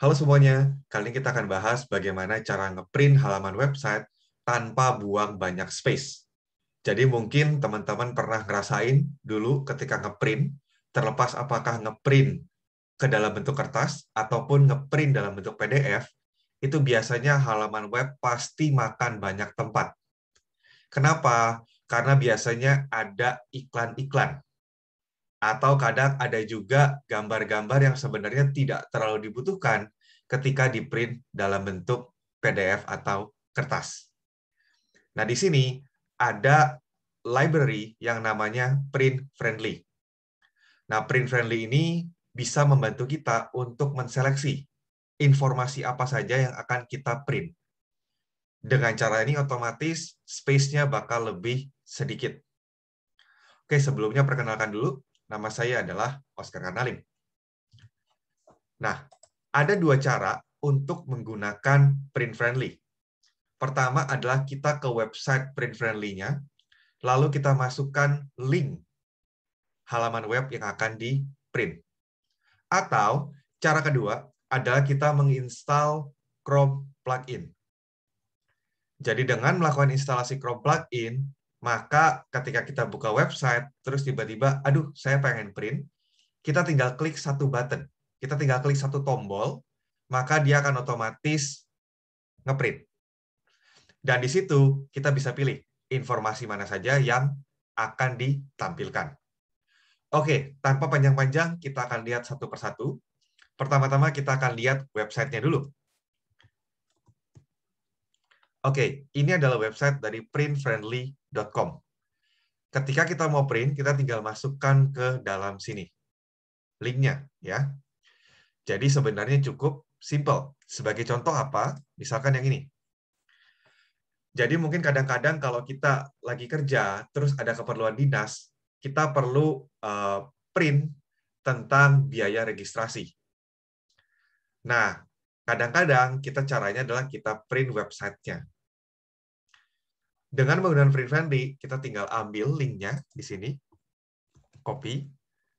Halo semuanya, kali ini kita akan bahas bagaimana cara ngeprint halaman website tanpa buang banyak space. Jadi mungkin teman-teman pernah ngerasain dulu ketika ngeprint, terlepas apakah ngeprint ke dalam bentuk kertas ataupun ngeprint dalam bentuk PDF, itu biasanya halaman web pasti makan banyak tempat. Kenapa? Karena biasanya ada iklan-iklan. Atau kadang ada juga gambar-gambar yang sebenarnya tidak terlalu dibutuhkan ketika di-print dalam bentuk PDF atau kertas. Nah, di sini ada library yang namanya Print Friendly. Nah, Print Friendly ini bisa membantu kita untuk menseleksi informasi apa saja yang akan kita print. Dengan cara ini otomatis space-nya bakal lebih sedikit. Oke, sebelumnya perkenalkan dulu, nama saya adalah Oscar Kanalim. Nah, ada dua cara untuk menggunakan print friendly. Pertama adalah kita ke website print friendly-nya, lalu kita masukkan link halaman web yang akan di-print. Atau cara kedua adalah kita menginstal Chrome plugin. Jadi dengan melakukan instalasi Chrome plugin, maka ketika kita buka website, terus tiba-tiba, aduh, saya pengen print, kita tinggal klik satu button. Kita tinggal klik satu tombol, maka dia akan otomatis ngeprint. Dan di situ kita bisa pilih informasi mana saja yang akan ditampilkan. Oke, tanpa panjang-panjang, kita akan lihat satu persatu. Pertama-tama kita akan lihat websitenya dulu. Oke, ini adalah website dari printfriendly.com. Ketika kita mau print, kita tinggal masukkan ke dalam sini. Linknya, ya. Jadi sebenarnya cukup simple. Sebagai contoh apa? Misalkan yang ini. Jadi mungkin kadang-kadang kalau kita lagi kerja, terus ada keperluan dinas, kita perlu print tentang biaya registrasi. Nah, kadang-kadang kita caranya adalah kita print website-nya. Dengan menggunakan print friendly, kita tinggal ambil linknya di sini, copy,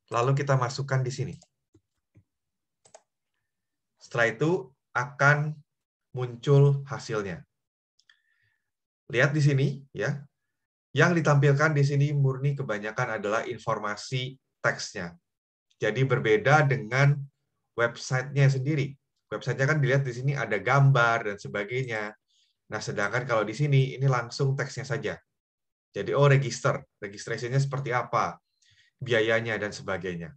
lalu kita masukkan di sini. Setelah itu akan muncul hasilnya. Lihat di sini, ya. Yang ditampilkan di sini murni kebanyakan adalah informasi teksnya. Jadi berbeda dengan website-nya sendiri. Website-nya kan dilihat di sini ada gambar dan sebagainya. Nah, sedangkan kalau di sini, ini langsung teksnya saja. Jadi, oh, registrasinya seperti apa, biayanya, dan sebagainya.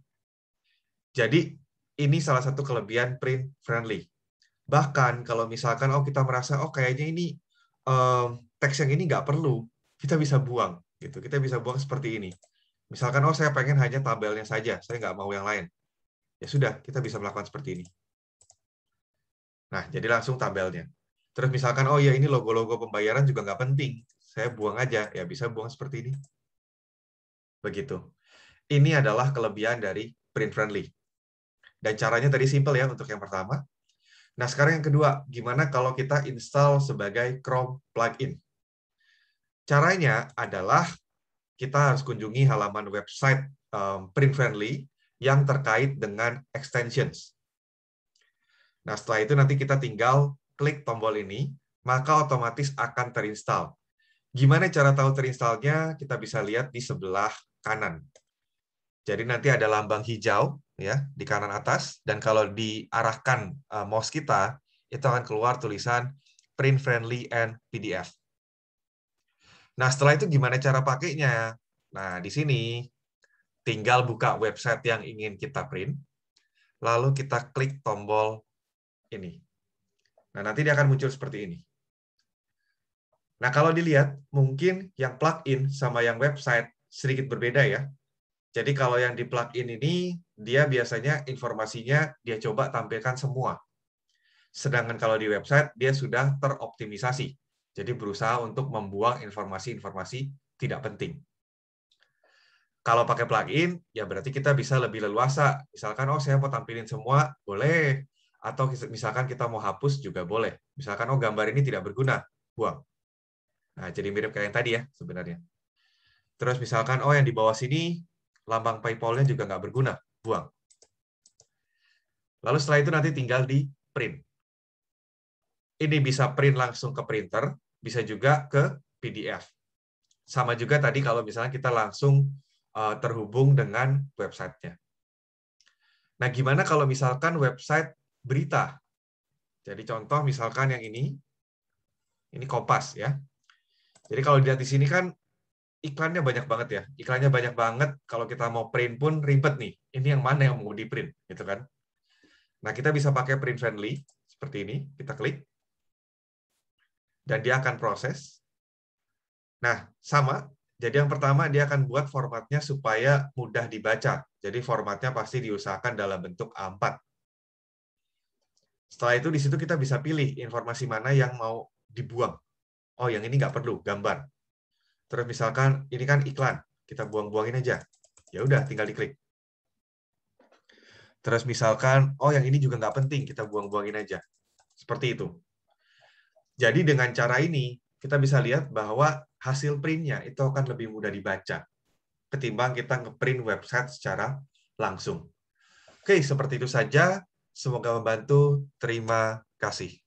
Jadi, ini salah satu kelebihan print friendly. Bahkan kalau misalkan, oh, kita merasa, oh, kayaknya ini teks yang ini nggak perlu, kita bisa buang. Gitu. Kita bisa buang seperti ini. Misalkan, oh, saya pengen hanya tabelnya saja, saya nggak mau yang lain. Ya sudah, kita bisa melakukan seperti ini. Nah, jadi langsung tabelnya. Terus misalkan, oh ya ini logo-logo pembayaran juga nggak penting. Saya buang aja, ya bisa buang seperti ini. Begitu. Ini adalah kelebihan dari print friendly. Dan caranya tadi simple ya untuk yang pertama. Nah, sekarang yang kedua, gimana kalau kita install sebagai Chrome plugin? Caranya adalah kita harus kunjungi halaman website print friendly yang terkait dengan extensions. Nah, setelah itu nanti kita tinggal klik tombol ini, maka otomatis akan terinstall. Gimana cara tahu terinstallnya? Kita bisa lihat di sebelah kanan. Jadi nanti ada lambang hijau ya di kanan atas, dan kalau diarahkan mouse kita, itu akan keluar tulisan Print Friendly and PDF. Nah, setelah itu gimana cara pakainya? Nah, di sini tinggal buka website yang ingin kita print, lalu kita klik tombol ini. Nah, nanti dia akan muncul seperti ini. Nah, kalau dilihat, mungkin yang plugin sama yang website sedikit berbeda ya. Jadi kalau yang di plugin ini, dia biasanya informasinya dia coba tampilkan semua. Sedangkan kalau di website, dia sudah teroptimisasi. Jadi berusaha untuk membuang informasi-informasi tidak penting. Kalau pakai plugin, ya berarti kita bisa lebih leluasa. Misalkan, oh saya mau tampilin semua, boleh. Atau misalkan kita mau hapus juga boleh. Misalkan, oh gambar ini tidak berguna, buang. Nah, jadi mirip kayak yang tadi ya sebenarnya. Terus misalkan, oh yang di bawah sini, lambang PayPal-nya juga nggak berguna, buang. Lalu setelah itu nanti tinggal di print. Ini bisa print langsung ke printer, bisa juga ke PDF. Sama juga tadi kalau misalnya kita langsung terhubung dengan websitenya. Nah, gimana kalau misalkan website berita? Jadi contoh misalkan yang ini Kompas ya. Jadi kalau dilihat di sini kan iklannya banyak banget ya. Iklannya banyak banget. Kalau kita mau print pun ribet nih. Ini yang mana yang mau di print, gitu kan? Nah, kita bisa pakai print friendly seperti ini. Kita klik dan dia akan proses. Nah, sama. Jadi yang pertama dia akan buat formatnya supaya mudah dibaca. Jadi formatnya pasti diusahakan dalam bentuk A4. Setelah itu di situ kita bisa pilih informasi mana yang mau dibuang. Oh, yang ini nggak perlu, gambar. Terus misalkan ini kan iklan, kita buang-buangin aja. Ya udah, tinggal diklik. Terus misalkan, oh yang ini juga nggak penting, kita buang-buangin aja. Seperti itu. Jadi dengan cara ini, kita bisa lihat bahwa hasil printnya itu akan lebih mudah dibaca ketimbang kita ngeprint website secara langsung. Oke, seperti itu saja. Semoga membantu. Terima kasih.